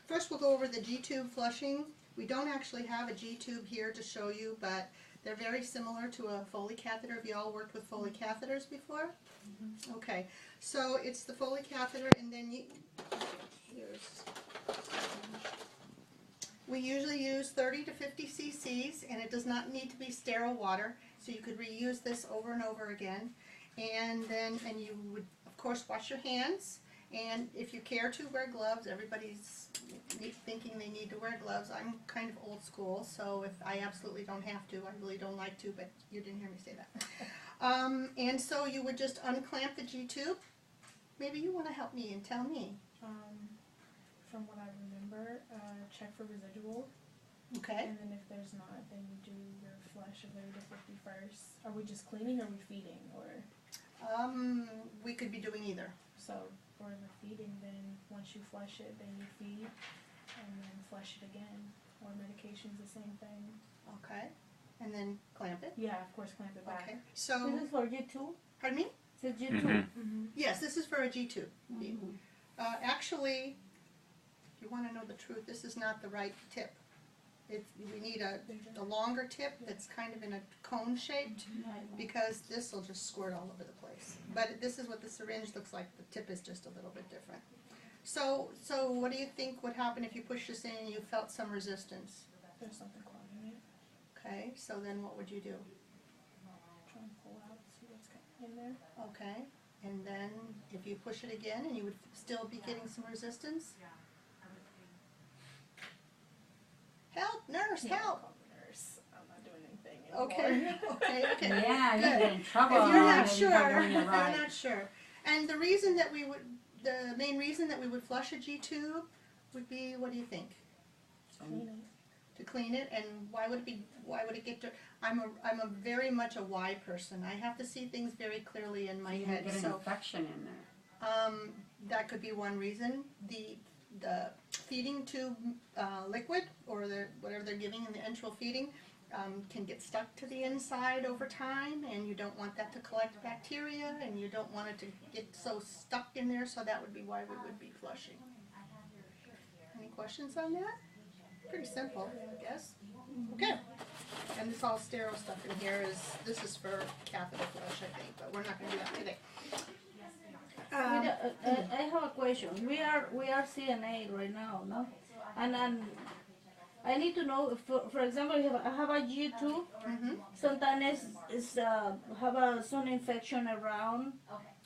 First we'll go over the G-tube flushing. We don't actually have a G-tube here to show you, but they're very similar to a Foley catheter. Have you all worked with Foley catheters before? Mm-hmm. Okay, so it's the Foley catheter, and then we usually use 30 to 50 cc's, and it does not need to be sterile water, so you could reuse this over and over again. And you would, of course, wash your hands, and if you care to, wear gloves. Everybody's thinking they need to wear gloves. I'm kind of old school, so if I absolutely don't have to, I really don't like to, but you didn't hear me say that. And so you would just unclamp the G-tube. Maybe you want to help me and tell me. From what I remember, check for residual. Okay. And then if there's not, then you do your flush of 30 to 50 first. Are we just cleaning or are we feeding? Or we could be doing either. so for the feeding, then once you flush it, then you feed and then flush it again. Or medication's the same thing. Okay. And then clamp it. Yeah, of course, clamp it back. Okay. So, This is for G2? pardon me? It's G2. Mm-hmm. Yes, this is for a G-tube. Actually, if you want to know the truth, this is not the right tip. We need a longer tip that's kind of in a cone shaped, because this will just squirt all over the place. But this is what the syringe looks like. The tip is just a little bit different. So what do you think would happen if you push this in and you felt some resistance? There's something clogging it. Okay, so then what would you do? Try and pull out, see what's in there. Okay, and then if you push it again and you would still be getting some resistance? Help, nurse, help! Call the nurse. I'm not doing anything anymore. Okay. Yeah, you Good. get in trouble. If you're not if sure, you're doing if it you're right. not sure. And the reason that the main reason that we would flush a G-tube would be, what do you think? Clean it. To clean it, and why would it get dirty? I'm a very much a why person. I have to see things very clearly in my You head. get an So infection in there. that could be one reason. The feeding tube liquid, or whatever they're giving in the enteral feeding, can get stuck to the inside over time, and you don't want that to collect bacteria, and you don't want it to get so stuck in there, so that would be why we would be flushing. Any questions on that? Pretty simple, I guess. Okay. And this all sterile stuff in here this is for catheter flush, I think, but we're not going to do that today. I have a question. We are CNA right now, no? And I need to know, for example, I have a G2. Mm-hmm. Sometimes it's have some infection around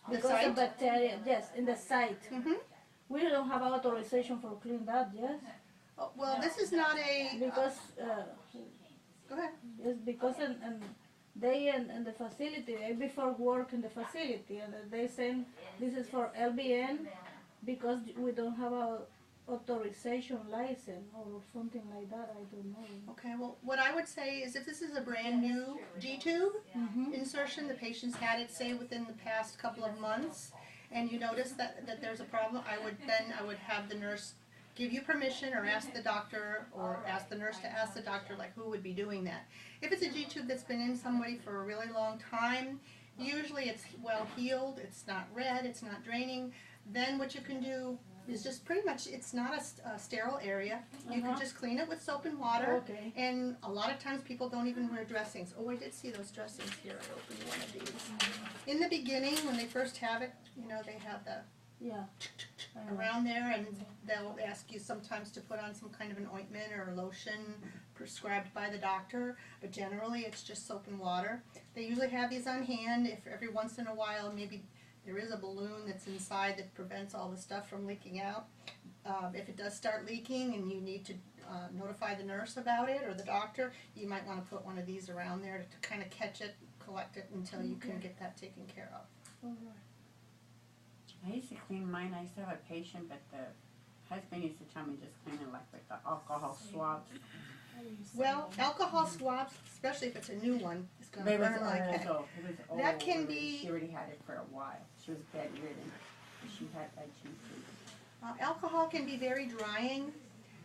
The because site? of bacteria. Yes, in the site. Mm-hmm. We don't have authorization for clean that. Yes, Oh, well, this is not a... because go ahead. yes, because they in the facility, before work in the facility, and they say this is for LBN because we don't have a authorization license or something like that. I don't know. Okay, well, what I would say is if this is a brand new G-tube insertion, the patient's had it, say, within the past couple of months, and you notice that there's a problem, I would have the nurse give you permission, or ask the doctor, or ask the nurse to ask the doctor, like, who would be doing that. If it's a G-tube that's been in somebody for a really long time, usually it's well healed, it's not red, it's not draining, then what you can do is just pretty much, it's not a sterile area. You can just clean it with soap and water. Okay. And a lot of times people don't even wear dressings. Oh, I did see those dressings here. I opened one of these. In the beginning, when they first have it, they have the Yeah. around there, and they'll ask you sometimes to put on some kind of an ointment or a lotion prescribed by the doctor, but generally it's just soap and water. They usually have these on hand. If every once in a while maybe there is a balloon that's inside that prevents all the stuff from leaking out. If it does start leaking and you need to notify the nurse about it, or the doctor, you might want to put one of these around there to kind of catch it, collect it until you can get that taken care of. All right. I used to clean mine. I used to have a patient, but the husband used to tell me just clean it like with the alcohol swabs. Well, alcohol swabs, especially if it's a new one, is going But to it was burn like heck. old. It was old. That can be- She already had it for a while. She was bedridden. She had a G-tube. Alcohol can be very drying.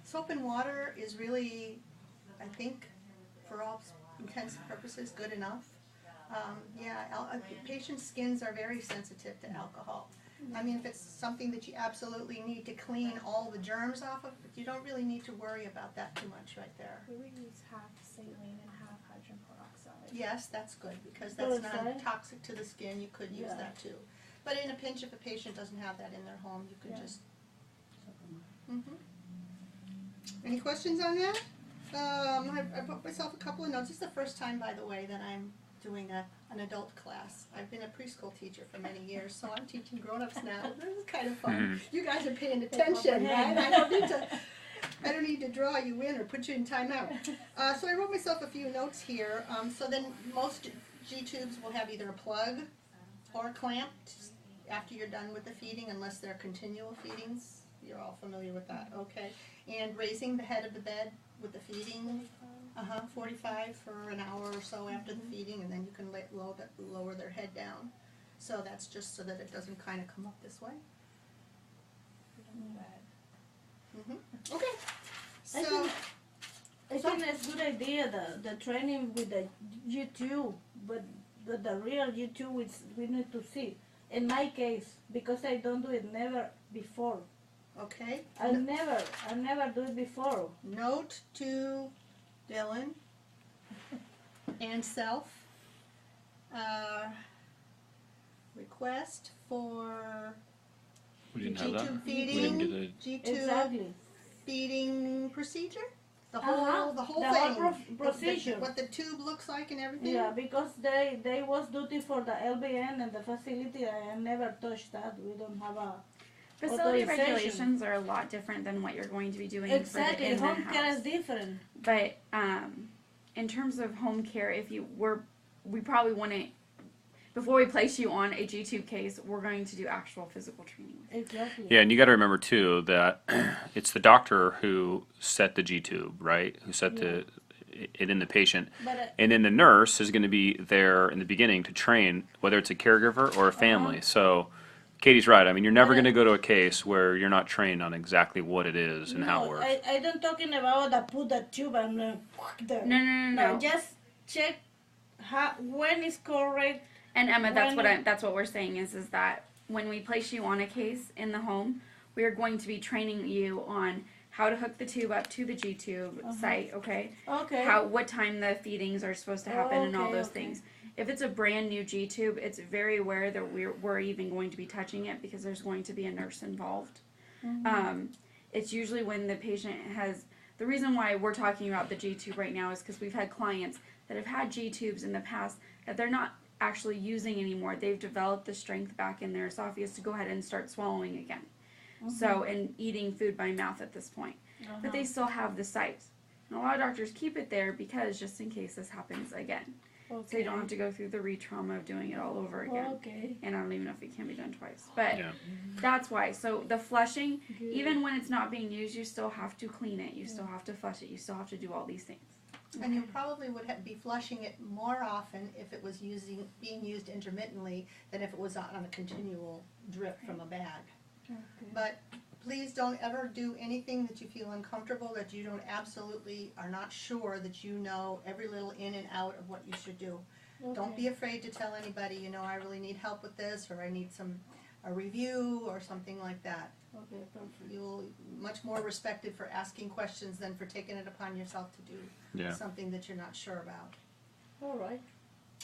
Soap and water is really, I think, for all intents and purposes, good enough. Patients' skins are very sensitive to alcohol. I mean, if it's something that you absolutely need to clean all the germs off of, you don't really need to worry about that too much right there. We would use half saline and half hydrogen peroxide. Yes, that's good, because that's not Peroxide? toxic to the skin, you could use Yeah. that too. But in a pinch, if a patient doesn't have that in their home, you could Yeah. just. Any questions on that? I put myself a couple of notes. This is the first time, by the way, that I'm doing an adult class. I've been a preschool teacher for many years, so I'm teaching grown-ups now. This is kind of fun. You guys are paying attention, right? I don't need to draw you in or put you in timeout. So I wrote myself a few notes here. So then most G-tubes will have either a plug or a clamp after you're done with the feeding, unless they're continual feedings. You're all familiar with that, okay? And raising the head of the bed with the feeding, 45 for an hour or so after the feeding, and then you can lower their head down. So that's just so that it doesn't kind of come up this way. Okay. So I think it's a good idea, the training with the YouTube, but the real YouTube is we need to see. In my case, because I don't do it never before. okay. I never do it before. Note to Dylan and self. Request for We didn't have that. G-tube We didn't feeding. get a G-tube Exactly. feeding procedure. The Uh-huh. whole The thing. whole procedure. What the tube looks like and everything. Yeah, because they was duty for the LBN and the facility. I never touched that. We don't have a Facility authorization. regulations are a lot different than what you're going to be doing Exactly. for the Home care is in-house. different. But in terms of home care, we probably wouldn't, before we place you on a G-tube case, we're going to do actual physical training. Exactly. Yeah, and you got to remember too that it's the doctor who set the G tube, right? Who set it in the patient, But and then the nurse is going to be there in the beginning to train, whether it's a caregiver or a family. So, Katie's right. I mean, you're never But, going to go to a case where you're not trained on exactly what it is and how it works. I don't talking about that put the tube and there. No. Just check when is correct. And Emma, that's what we're saying is that when we place you on a case in the home, we are going to be training you on how to hook the tube up to the G-tube site, okay? Okay. What time the feedings are supposed to happen and all those Okay. things. If it's a brand new G-tube, it's very rare that we're even going to be touching it because there's going to be a nurse involved. It's usually when the patient has, the reason why we're talking about the G-tube right now is because we've had clients that have had G-tubes in the past that they're not actually using anymore. They've developed the strength back in their esophagus to go ahead and start swallowing again. So, and eating food by mouth at this point. But they still have the site. And a lot of doctors keep it there because just in case this happens again. So they don't have to go through the re-trauma of doing it all over again. Okay. And I don't even know if it can be done twice. But Yeah. that's why. So the flushing, even when it's not being used, you still have to clean it. You still have to flush it. You still have to do all these things. And you probably would be flushing it more often if it was being used intermittently than if it was on a continual drip from a bag. Okay. But please don't ever do anything that you feel uncomfortable, that you don't absolutely are not sure that you know every little in and out of what you should do. Don't be afraid to tell anybody, I really need help with this, or I need a review or something like that. Okay, perfect. You'll much more respected for asking questions than for taking it upon yourself to do Yeah. something that you're not sure about. All right.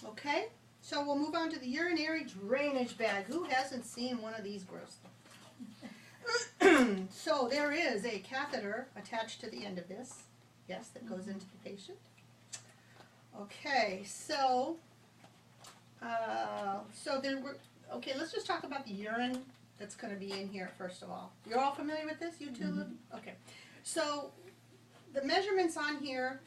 Okay, so we'll move on to the urinary drainage bag. Who hasn't seen one of these gross things? So there is a catheter attached to the end of this, yes, that goes into the patient. Okay, so let's just talk about the urine that's going to be in here first of all. You're all familiar with this, you two? Okay, so the measurements on here,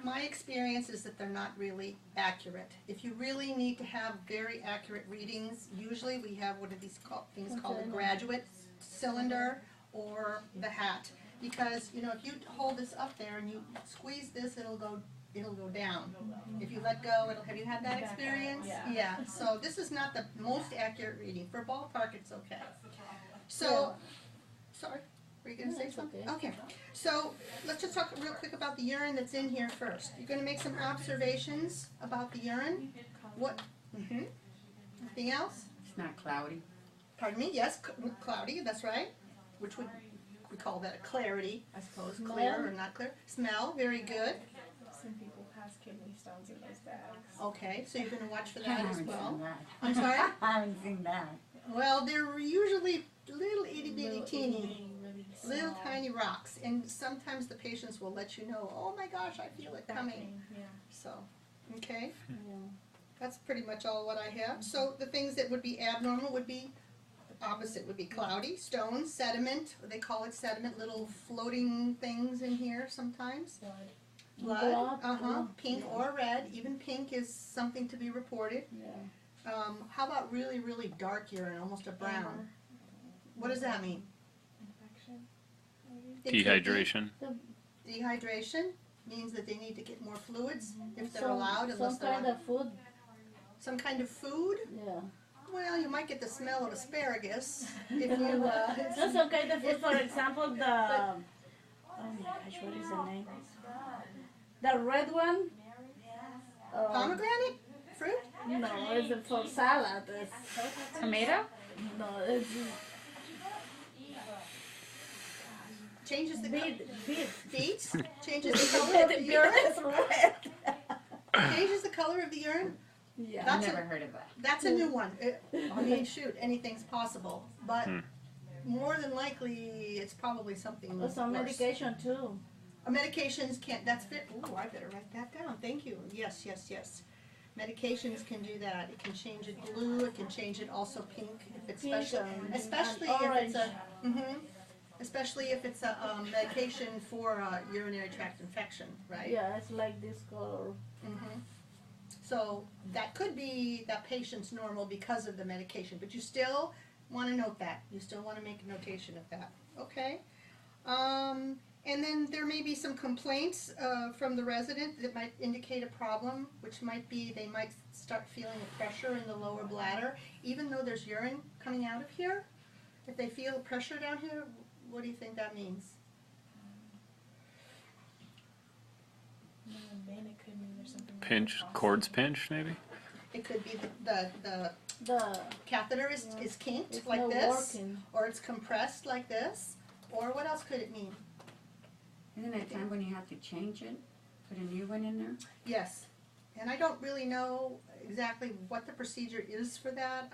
my experience is that they're not really accurate. If you really need to have very accurate readings, usually we have one of these things called a graduate cylinder or the hat. Because, if you hold this up there and you squeeze this, it'll go down. If you let go, have you had that experience? Yeah. So this is not the most accurate reading. For ballpark, it's okay. So, sorry, were you going to say something? Okay. So let's just talk real quick about the urine that's in here first. You're going to make some observations about the urine. What? Anything else? It's not cloudy. Pardon me, yes, cloudy, that's right. Which would, we call that a clarity, I suppose, clear or not clear. Smell, very good. Some people pass kidney stones in those bags. Okay, so you're gonna watch for I that as haven't well. seen that. I'm sorry? I haven't seen that. Well, they're usually little itty bitty teeny, Really little small. tiny rocks, and sometimes the patients will let you know, oh my gosh, I feel it Back coming. pain, yeah. So, okay, Yeah. that's pretty much all what I have. So the things that would be abnormal would be, the opposite would be cloudy, stones, sediment, they call it sediment, little floating things in here sometimes. Blood. Blood, Blood, pink yeah. or red, even pink is something to be reported. Yeah. How about really, really dark urine, almost a brown? Amber. What does that mean? Infection, maybe? It could be Dehydration. Dehydration means that they need to get more fluids if they're Some- allowed, unless Some they're kind on of food. some kind of food. Yeah. Well, you might get the smell of asparagus if you. Just some kind of food. For example, the oh my gosh, what is the name? The red one. Pomegranate fruit. No, it's for salad. It's, Tomato? no, it's Changes the beet. beets. Changes the color of the urine. It's red. Changes the color of the urine. Yeah. I've That's never a, heard of that. that's a new one. I mean, shoot, anything's possible, but more than likely, it's probably something Or some worse. medication too. Medications can't, that's fit, ooh, I better write that down, thank you, yes, yes, yes. Medications can do that, it can change it blue, it can change it also pink, if it's Pink special, and especially if orange. it's a, especially if it's a, medication for a urinary tract infection, right? Yeah, it's like this color. So that could be that patient's normal because of the medication, but you still wanna note that, you still wanna make a notation of that, okay? And then there may be some complaints from the resident that might indicate a problem, which might be they might start feeling a pressure in the lower bladder, even though there's urine coming out of here. If they feel pressure down here, what do you think that means? Then it could mean there's something. Pinch, cords pinch, maybe? It could be the The catheter is kinked it's like not this, working. or it's compressed like this, or what else could it mean? Isn't it time when you have to change it? Put a new one in there? Yes, and I don't really know exactly what the procedure is for that.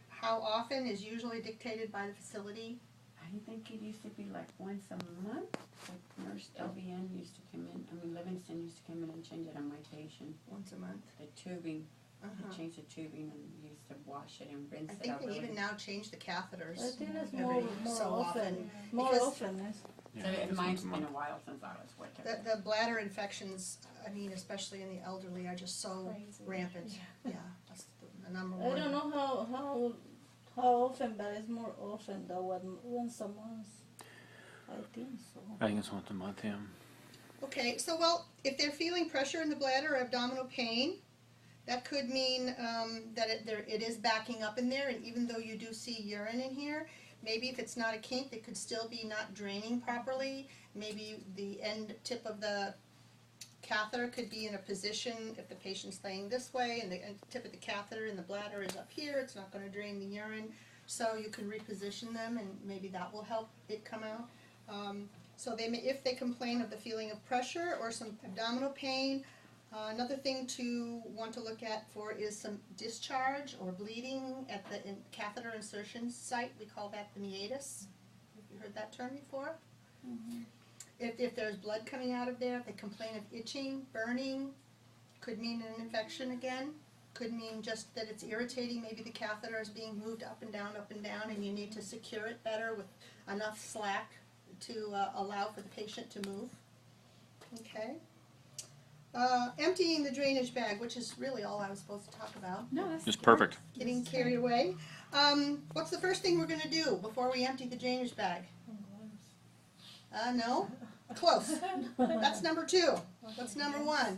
How often is usually dictated by the facility. I think it used to be like once a month. Like nurse LVN used to come in, Livingston used to come in and change it on my patient. Once a month. The tubing, Uh-huh. they changed the tubing and used to wash it and rinse I it think out. they really. even now change the catheters. I think it's every more so often. often. More Because- often. Yes. So Yeah, mine's once a been a month. while since I was with The, her. the bladder infections, I mean, especially in the elderly, are just so Crazy. rampant. Yeah, that's the number I one. don't know how often, but it's more often than once a month. I think so. I think it's once a month, yeah. Okay, so well, if they're feeling pressure in the bladder or abdominal pain, that could mean that it is backing up in there, and even though you do see urine in here, maybe if it's not a kink, it could still be not draining properly. Maybe the end tip of the catheter could be in a position, if the patient's laying this way and the end tip of the catheter in the bladder is up here, it's not going to drain the urine. So you can reposition them and maybe that will help it come out. So they may, if they complain of the feeling of pressure or some abdominal pain, another thing to want to look at for is some discharge or bleeding at the catheter insertion site. We call that the meatus. Have you heard that term before? If there's blood coming out of there, if they complain of itching, burning, could mean an infection again. Could mean just that it's irritating. Maybe the catheter is being moved up and down, and you need to secure it better with enough slack to allow for the patient to move. Okay. Emptying the drainage bag, which is really all I was supposed to talk about. No, that's It's perfect. Getting carried away. What's the first thing we're going to do before we empty the drainage bag? No? Close. That's number 2. What's number 1?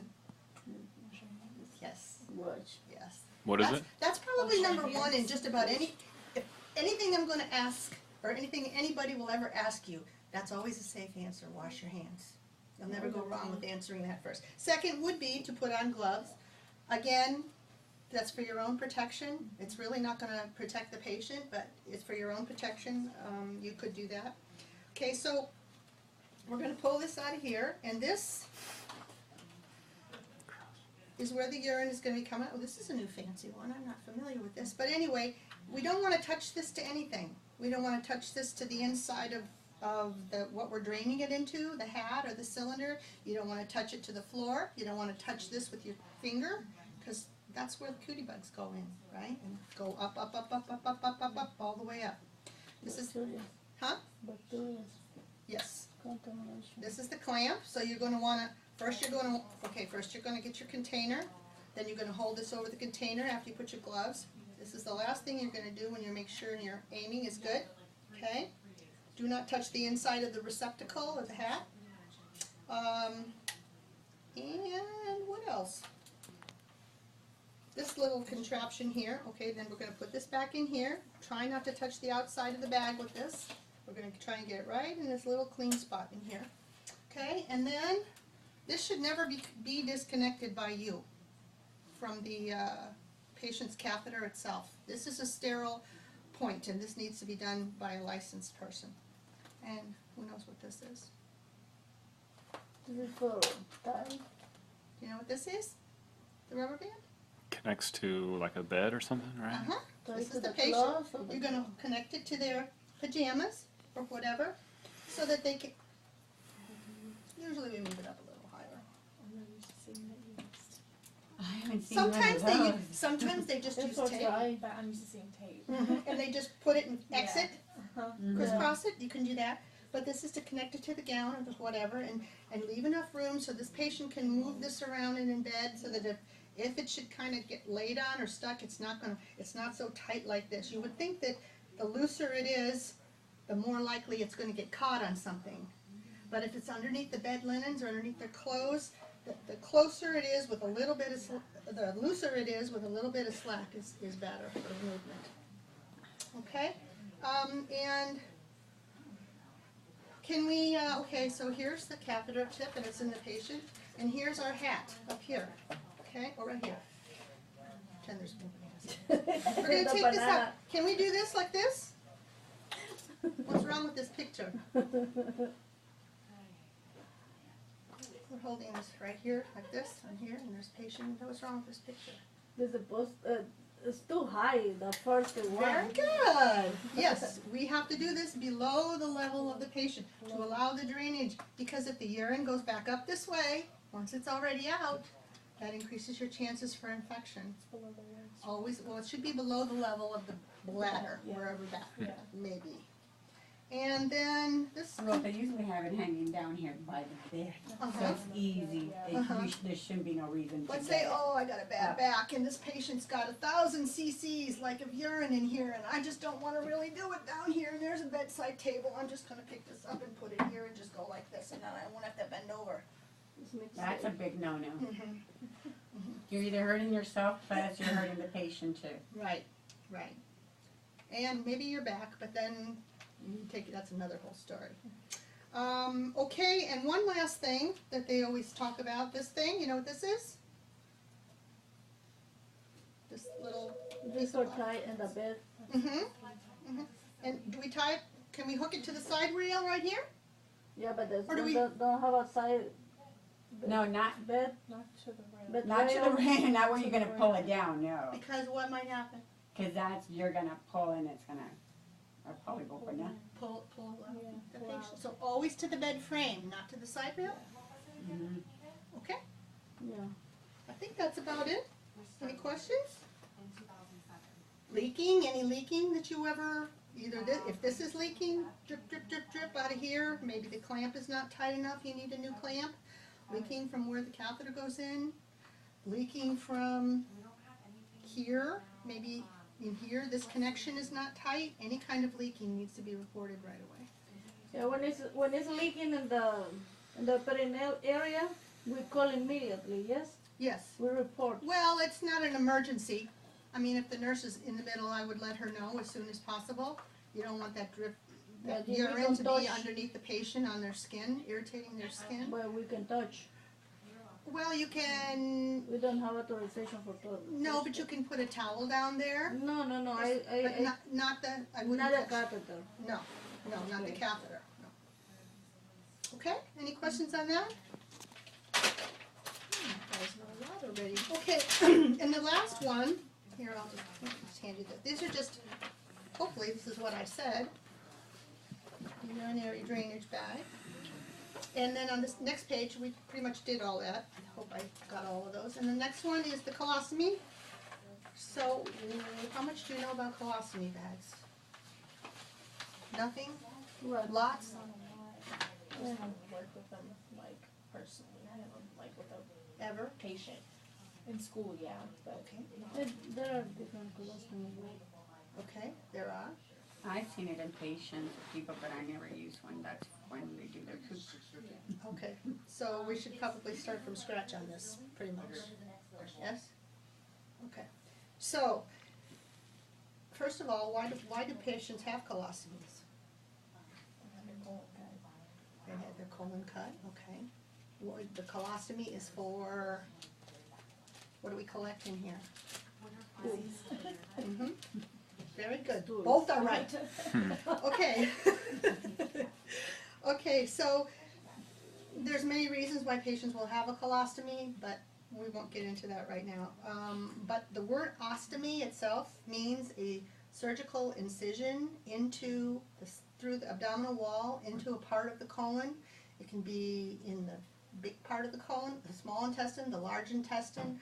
Yes. Watch. Yes. What is it? That's probably number 1 in just about anything I'm going to ask, or anything anybody will ever ask you. That's always a safe answer. Wash your hands. You'll never go wrong with answering that first. Second would be to put on gloves. Again, That's for your own protection. It's really not gonna protect the patient, but it's for your own protection. You could do that. Okay, so we're gonna pull this out of here, and this is where the urine is gonna be coming out. Oh, this is a new fancy one. I'm not familiar with this. But anyway, we don't wanna touch this to anything. We don't wanna touch this to the inside of what we're draining it into, the hat or the cylinder. You don't wanna touch it to the floor. You don't wanna touch this with your finger, because that's where the cootie bugs go in, right? And go up, up, up, up, up, up, up, up, up, all the way up. This is, Bacteria yes. contamination. This is the clamp, so you're gonna wanna, first you're gonna get your container, then you're gonna hold this over the container after you put your gloves. This is the last thing you're gonna do when you make sure your aiming is good, okay? Do not touch the inside of the receptacle or the hat. And what else? This little contraption here, okay, then we're gonna put this back in here. Try not to touch the outside of the bag with this. We're gonna try and get it right in this little clean spot in here. Okay, and then this should never be disconnected by you from the patient's catheter itself. This is a sterile point, and this needs to be done by a licensed person. And who knows what this is? This is for time. Do you know what this is? The rubber band? Connects to like a bed or something, right? Uh-huh. This To is the the patient. clothes or the- You're gonna connect it to their pajamas or whatever, so that they can, usually we move it up a little higher. I'm not used to seeing that used. I haven't seen one of Sometimes they just It's use for tape. time. But I'm used to seeing tape. And they just put it in exit, Uh-huh. crisscross it, you can do that. But this is to connect it to the gown or whatever, and leave enough room so this patient can move this around and in bed, so that if it should kind of get laid on or stuck, it's not so tight like this. You would think that the looser it is, the more likely it's going to get caught on something. But if it's underneath the bed linens or underneath their clothes, the closer it is with a little bit of, the looser it is with a little bit of slack is better for movement. Okay? And can we, okay, so here's the catheter tip, and it's in the patient, and here's our hat up here, okay, or right here. Pretend there's nobody else. We're gonna The take this banana. out. Can we do this like this? What's wrong with this picture? We're holding this right here, like this, and here, and there's patient. What's wrong with this picture? There's a post. It's too high. The first one. Very good. Yes, we have to do this below the level of the patient to allow the drainage, because if the urine goes back up this way, once it's already out, that increases your chances for infection. It's below the waist. Always, well, it should be below the level of the bladder, Yeah. wherever that Yeah. may be. And then this, Well, they usually have it hanging down here by the bed, so Uh-huh. it's easy. There shouldn't be no reason to let's get say, it. oh, I got a bad back, and this patient's got 1,000 cc's like of urine in here, and I just don't want to really do it down here, and there's a bedside table. I'm just going to pick this up and put it here and just go like this, and then I won't have to bend over. That's a big no-no. Mhm. You're either hurting yourself, plus you're hurting the patient too. Right, right. And maybe your back, but then you take it, that's another whole story. Okay, and one last thing that they always talk about, this thing, you know what this is? This little, This are tight in the bed. And do we tie it, can we hook it to the side rail right here? Yeah, but there's Or do we- don't have a side No, not bed. Not to the right. But not to the rail. rain, not where you're gonna pull it down, no. Because what might happen? Cause you're gonna pull and it's gonna, or probably open up. Pull Yeah, the pull patient. out. So always to the bed frame, not to the side rail? Mhm. Okay, Yeah. I think that's about it. Any questions? Leaking, any leaking that you ever, either this, if this is leaking, drip, drip, drip, drip out of here, maybe the clamp is not tight enough, you need a new clamp. Leaking from where the catheter goes in, leaking from here, maybe in here, this connection is not tight, any kind of leaking needs to be reported right away. Yeah, when it's leaking in the perineal area, we call immediately. Yes, Yes. we report. Well, it's not an emergency. I mean, if the nurse is in the middle, I would let her know as soon as possible. You don't want that drip, that Yeah, you urine to don't be touch. underneath the patient on their skin, irritating their skin. But we can touch. Well, you can, We don't have authorization for toilet. no, but you can put a towel down there. No, But not the, I wouldn't not a touch. catheter. No, not the catheter, no. Okay, any questions on that? Guys know a lot already. Okay, and the last one, here, I'll just hand you this. These are just, hopefully this is what I said. Urinary drainage bag. And then on this next page, we pretty much did all that. I hope I got all of those. And the next one is the colostomy. So, how much do you know about colostomy bags? Nothing? What? Lots? I haven't worked with them, like, personally. I haven't, like, with a Ever? patient. In school, yeah, but Okay. There are different colostomy ways. Okay, there are. I've seen it in patients, people, but I never use one. That's when they do their poop. Okay, so we should probably start from scratch on this, pretty much. Yes? Okay. So, first of all, why do patients have colostomies? They had their colon cut, okay. The colostomy is for, what do we collect in here? Mhm. Very good. Both are right. Okay. Okay, so there's many reasons why patients will have a colostomy, but we won't get into that right now. But the word ostomy itself means a surgical incision into through the abdominal wall into a part of the colon. It can be in the big part of the colon, the small intestine, the large intestine.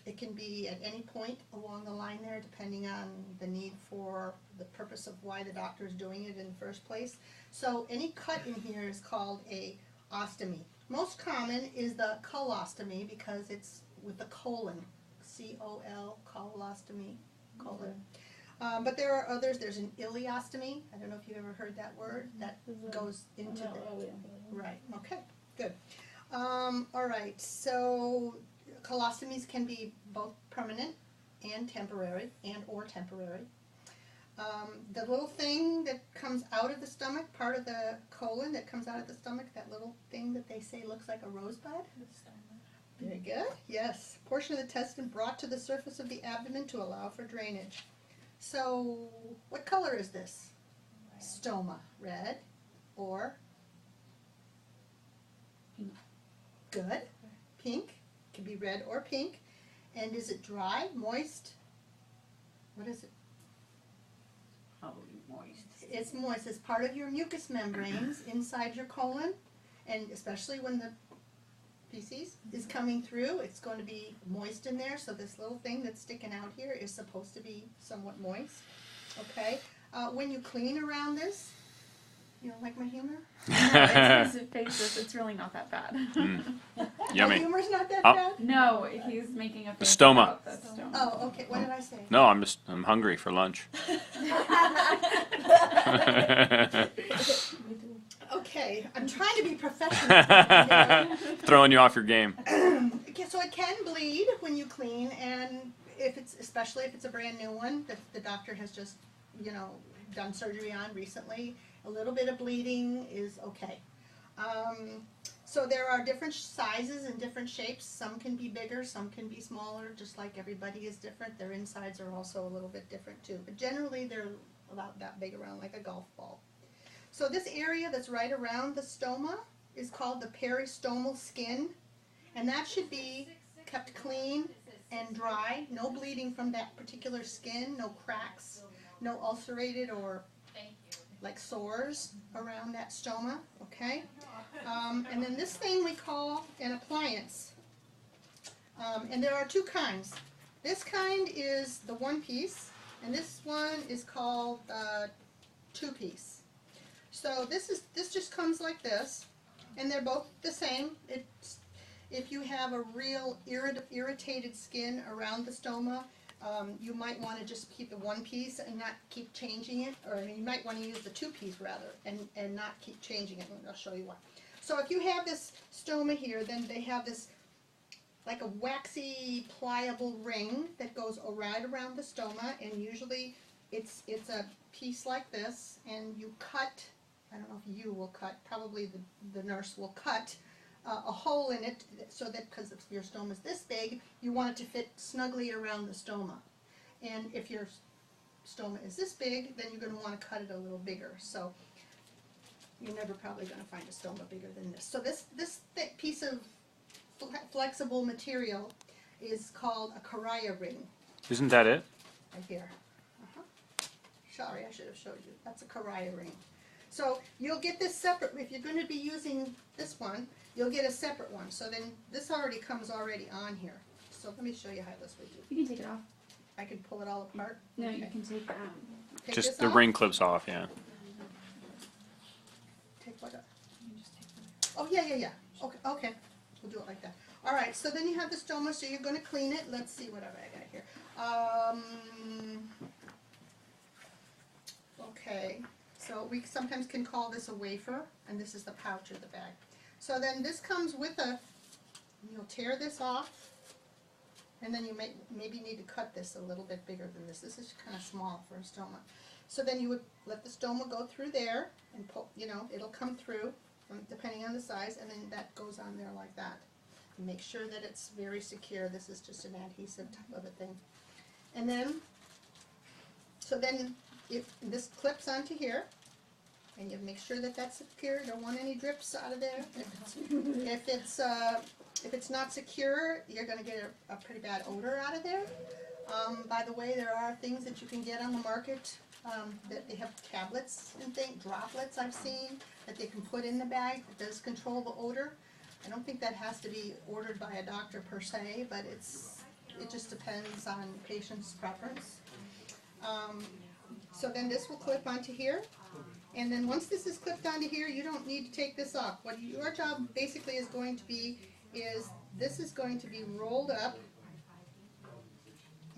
It can be at any point along the line there, depending on the need for the purpose of why the doctor is doing it in the first place. So any cut in here is called a ostomy. Most common is the colostomy because it's with the colon, C-O-L, colostomy, colon. But there are others. There's an ileostomy. I don't know if you've ever heard that word. That goes into the, right, okay, good. All right, so colostomies can be both permanent and temporary, or temporary. The little thing that comes out of the stomach, part of the colon that comes out of the stomach, that little thing that they say looks like a rosebud. Very good, yes. Portion of the intestine brought to the surface of the abdomen to allow for drainage. So, what color is this? Stoma, red, or? Pink. Good, pink. Can be red or pink. And is it dry, moist? What is it? Probably moist. It's moist. It's part of your mucous membranes inside your colon, and especially when the feces is coming through, it's going to be moist in there. So this little thing that's sticking out here is supposed to be somewhat moist. Okay. When you clean around this, you don't like my humor? No, it's his faces. It's really not that bad. My Yummy. humor's not that Oh. bad? No, he's making a face stoma. about the stoma. Oh, okay. What did I say? No, I'm hungry for lunch. Okay, I'm trying to be professional. Throwing you off your game. Okay, so it can bleed when you clean, and especially if it's a brand new one that the doctor has just, done surgery on recently, a little bit of bleeding is okay. So there are different sizes and different shapes. Some can be bigger, some can be smaller, just like everybody is different. Their insides are also a little bit different too, but generally they're about that big around, like a golf ball. So this area that's right around the stoma is called the peristomal skin, and that should be kept clean and dry. No bleeding from that particular skin, no cracks, no ulcerated or like sores around that stoma, okay? And then this thing we call an appliance. And there are two kinds. This kind is the one piece, and this one is called two piece. So this just comes like this, and they're both the same. If you have a real irritated skin around the stoma, you might want to just keep the one piece and not keep changing it, or you might want to use the two piece rather, and not keep changing it. I'll show you why. So if you have this stoma here, then they have this like a waxy pliable ring that goes right around the stoma, and usually it's a piece like this, and you cut, I don't know if you will cut, probably the nurse will cut a hole in it so that, because if your stoma is this big, you want it to fit snugly around the stoma. And if your stoma is this big, then you're going to want to cut it a little bigger. So you're never probably going to find a stoma bigger than this. So this thick piece of flexible material is called a Caregiver ring. Isn't that it? Right here. Sorry, I should have showed you. That's a Caregiver ring. So you'll get this separate. If you're going to be using this one, you'll get a separate one. So then this already comes already on here. So let me show you how this would do. You can take it off. I can pull it all apart. No, Okay. you can take Take Just this the off. ring clips off, yeah. Take what up? Oh, yeah. Okay. We'll do it like that. All right, so then you have the stoma, so you're going to clean it. Let's see what I got here. Okay, so we sometimes can call this a wafer, and this is the pouch or the bag. So then this comes with you'll tear this off, and then you maybe need to cut this a little bit bigger than this. This is kind of small for a stoma. So then you would let the stoma go through there, and pull, it'll come through, depending on the size, and then that goes on there like that. And make sure that it's very secure. This is just an adhesive type of a thing. And then, so then if this clips onto here, and you make sure that that's secure. You don't want any drips out of there. If it's not secure, you're going to get a pretty bad odor out of there. By the way, there are things that you can get on the market that they have tablets and things, droplets I've seen, that they can put in the bag that does control the odor. I don't think that has to be ordered by a doctor per se, but it just depends on the patient's preference. So then this will clip onto here, and then once this is clipped onto here, you don't need to take this off. What your job basically is going to be is this is going to be rolled up,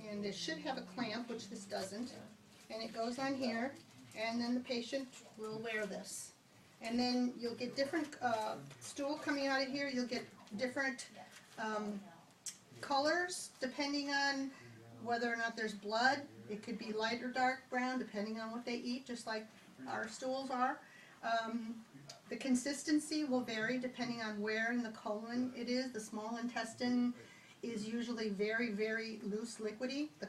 and it should have a clamp, which this doesn't, and it goes on here, and then the patient will wear this. And then you'll get different stool coming out of here. You'll get different colors depending on whether or not there's blood. It could be light or dark brown depending on what they eat, just like our stools are. The consistency will vary depending on where in the colon it is. The small intestine is usually very, very loose liquidy. The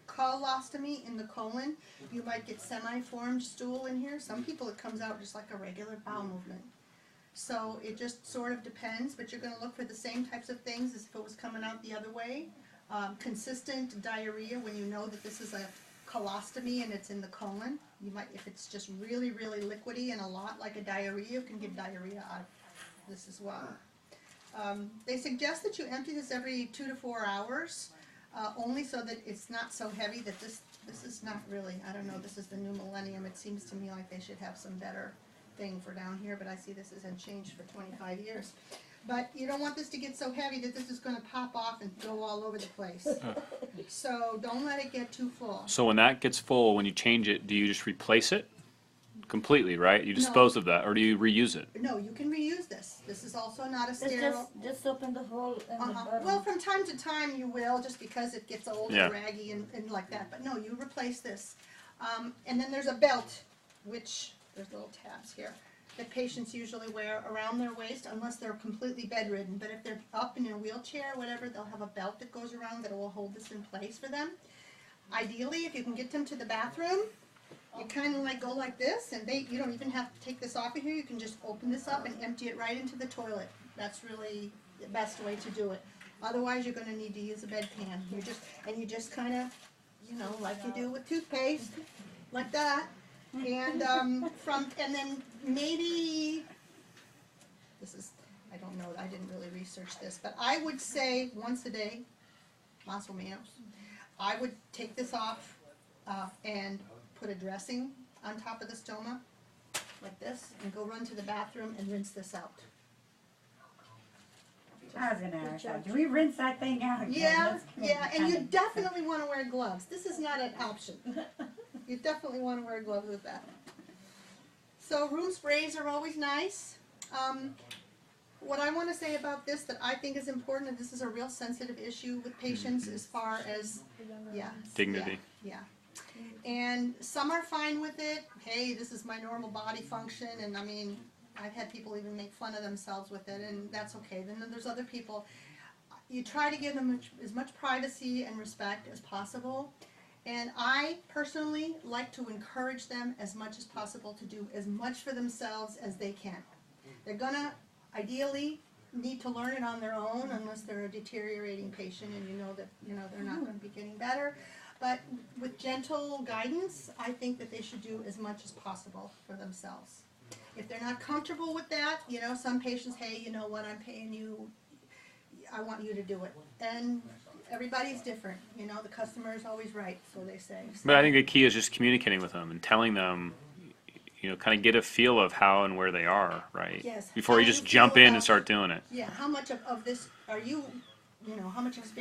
colostomy in the colon, you might get semi-formed stool in here. Some people it comes out just like a regular bowel movement. So it just sort of depends, but you're going to look for the same types of things as if it was coming out the other way. Consistent diarrhea when you know that this is a colostomy and it's in the colon. You might, if it's just really, really liquidy and a lot like a diarrhea, you can get diarrhea out of this as well. They suggest that you empty this every 2 to 4 hours. Only so that it's not so heavy that this is not really, I don't know, this is the new millennium. It seems to me like they should have some better thing for down here, but I see this hasn't changed for 25 years. But you don't want this to get so heavy that this is going to pop off and go all over the place. So don't let it get too full. So when that gets full, when you change it, do you just replace it completely, right? You dispose of that, or do you reuse it? No, you can reuse this. This is also not a It's sterile. just open the hole and the bottom. Well, from time to time you will, just because it gets old Yeah. and raggy and like that. But no, you replace this. And then there's a belt, which there's little tabs here, that patients usually wear around their waist unless they're completely bedridden. But if they're up in a wheelchair or whatever, they'll have a belt that goes around that will hold this in place for them. Ideally, if you can get them to the bathroom, you kind of like go like this, and you don't even have to take this off of here. You can just open this up and empty it right into the toilet. That's really the best way to do it. Otherwise, you're going to need to use a bedpan. You just kind of, like you do with toothpaste, like that. And and then maybe this is, I don't know, I didn't really research this, but I would say once a day, más o menos, I would take this off and put a dressing on top of the stoma, like this, and go run to the bathroom and rinse this out. I was gonna ask that. Do we rinse that thing out again? Yeah, That's and you kinda- definitely want to wear gloves. This is not an option. You definitely want to wear gloves with that. So room sprays are always nice. What I want to say about this that I think is important, and this is a real sensitive issue with patients as far as, The younger yeah, ones. Dignity. yeah. And some are fine with it. Hey, this is my normal body function, and I mean, I've had people even make fun of themselves with it, and that's okay. Then there's other people. You try to give them as much privacy and respect as possible. And I personally like to encourage them as much as possible to do as much for themselves as they can. They're gonna ideally need to learn it on their own unless they're a deteriorating patient and you know that they're not going to be getting better. But with gentle guidance, I think that they should do as much as possible for themselves. If they're not comfortable with that, some patients, hey, you know what, I'm paying you, I want you to do it. And everybody's different, the customer is always right, so they say. So, But I think the key is just communicating with them and telling them, kind of get a feel of how and where they are, right? yes. Before How you do just feel jump in about- and start doing it. Yeah, how much of this are you, how much experience